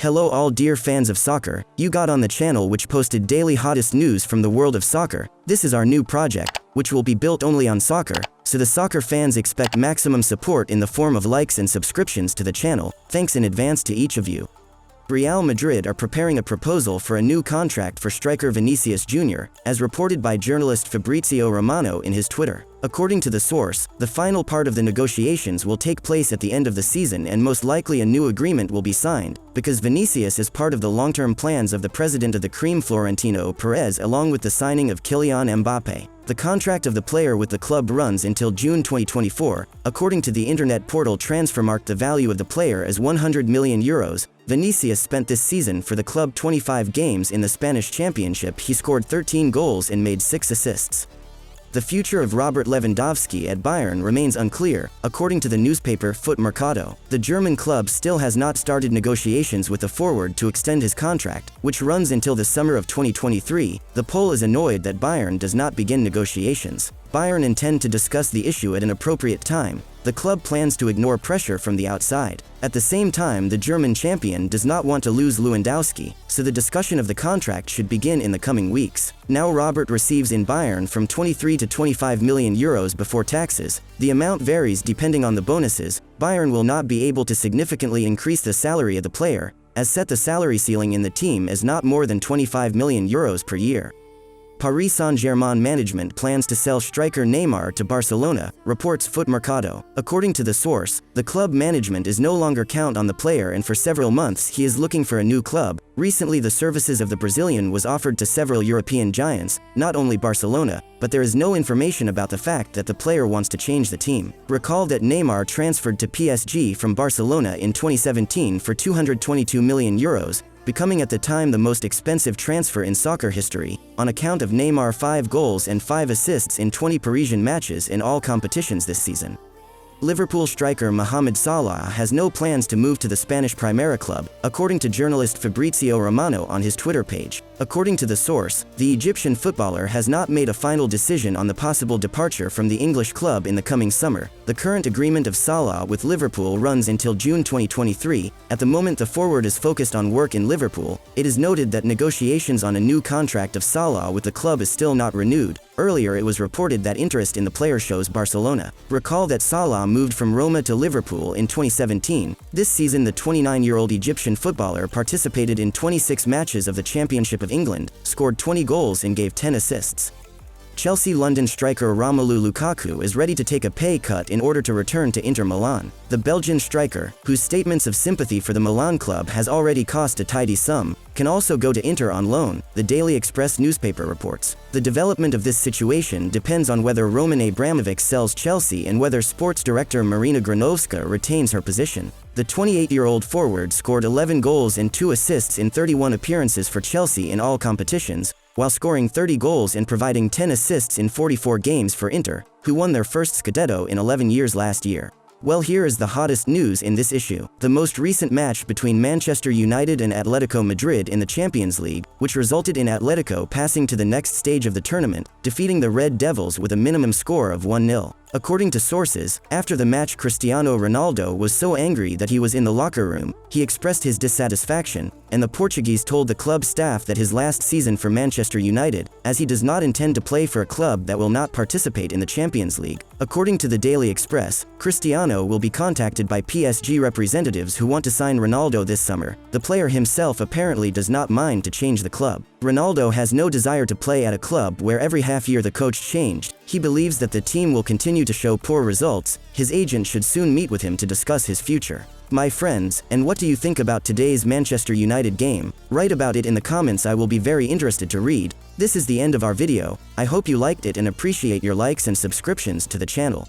Hello all dear fans of soccer, you got on the channel which posted daily hottest news from the world of soccer. This is our new project, which will be built only on soccer, so the soccer fans expect maximum support in the form of likes and subscriptions to the channel. Thanks in advance to each of you. Real Madrid are preparing a proposal for a new contract for striker Vinicius Jr., as reported by journalist Fabrizio Romano in his Twitter. According to the source, the final part of the negotiations will take place at the end of the season and most likely a new agreement will be signed, because Vinicius is part of the long-term plans of the president of the Cream Florentino Perez along with the signing of Kylian Mbappe. The contract of the player with the club runs until June 2024. According to the internet portal Transfermarkt, the value of the player is €100 million. Vinicius spent this season for the club 25 games in the Spanish Championship. He scored 13 goals and made 6 assists. The future of Robert Lewandowski at Bayern remains unclear, according to the newspaper Foot Mercado. The German club still has not started negotiations with the forward to extend his contract, which runs until the summer of 2023. The Pole is annoyed that Bayern does not begin negotiations. Bayern intend to discuss the issue at an appropriate time. The club plans to ignore pressure from the outside. At the same time, the German champion does not want to lose Lewandowski, so the discussion of the contract should begin in the coming weeks. Now Robert receives in Bayern from €23 to €25 million before taxes. The amount varies depending on the bonuses. Bayern will not be able to significantly increase the salary of the player, as set the salary ceiling in the team is not more than €25 million per year. Paris Saint-Germain management plans to sell striker Neymar to Barcelona, reports Foot Mercado. According to the source, the club management is no longer count on the player and for several months he is looking for a new club. Recently the services of the Brazilian was offered to several European giants, not only Barcelona, but there is no information about the fact that the player wants to change the team. Recall that Neymar transferred to PSG from Barcelona in 2017 for €222 million, becoming at the time the most expensive transfer in soccer history, on account of Neymar 5 goals and 5 assists in 20 Parisian matches in all competitions this season. Liverpool striker Mohamed Salah has no plans to move to the Spanish Primera club, according to journalist Fabrizio Romano on his Twitter page. According to the source, the Egyptian footballer has not made a final decision on the possible departure from the English club in the coming summer. The current agreement of Salah with Liverpool runs until June 2023. At the moment the forward is focused on work in Liverpool. It is noted that negotiations on a new contract of Salah with the club is still not renewed. Earlier it was reported that interest in the player shows Barcelona. Recall that Salah moved from Roma to Liverpool in 2017. This season the 29-year-old Egyptian footballer participated in 26 matches of the Championship of England, scored 20 goals and gave 10 assists. Chelsea London striker Romelu Lukaku is ready to take a pay cut in order to return to Inter Milan. The Belgian striker, whose statements of sympathy for the Milan club has already cost a tidy sum, can also go to Inter on loan, the Daily Express newspaper reports. The development of this situation depends on whether Roman Abramovich sells Chelsea and whether sports director Marina Granovska retains her position. The 28-year-old forward scored 11 goals and 2 assists in 31 appearances for Chelsea in all competitions, while scoring 30 goals and providing 10 assists in 44 games for Inter, who won their first Scudetto in 11 years last year. Well, here is the hottest news in this issue. The most recent match between Manchester United and Atletico Madrid in the Champions League, which resulted in Atletico passing to the next stage of the tournament, defeating the Red Devils with a minimum score of 1-0. According to sources, after the match Cristiano Ronaldo was so angry that he was in the locker room, he expressed his dissatisfaction, and the Portuguese told the club staff that his last season for Manchester United, as he does not intend to play for a club that will not participate in the Champions League. According to the Daily Express, Cristiano will be contacted by PSG representatives who want to sign Ronaldo this summer. The player himself apparently does not mind to change the club. Ronaldo has no desire to play at a club where every half year the coach changed. He believes that the team will continue to show poor results. His agent should soon meet with him to discuss his future. My friends, and what do you think about today's Manchester United game? Write about it in the comments. I will be very interested to read. This is the end of our video. I hope you liked it and appreciate your likes and subscriptions to the channel.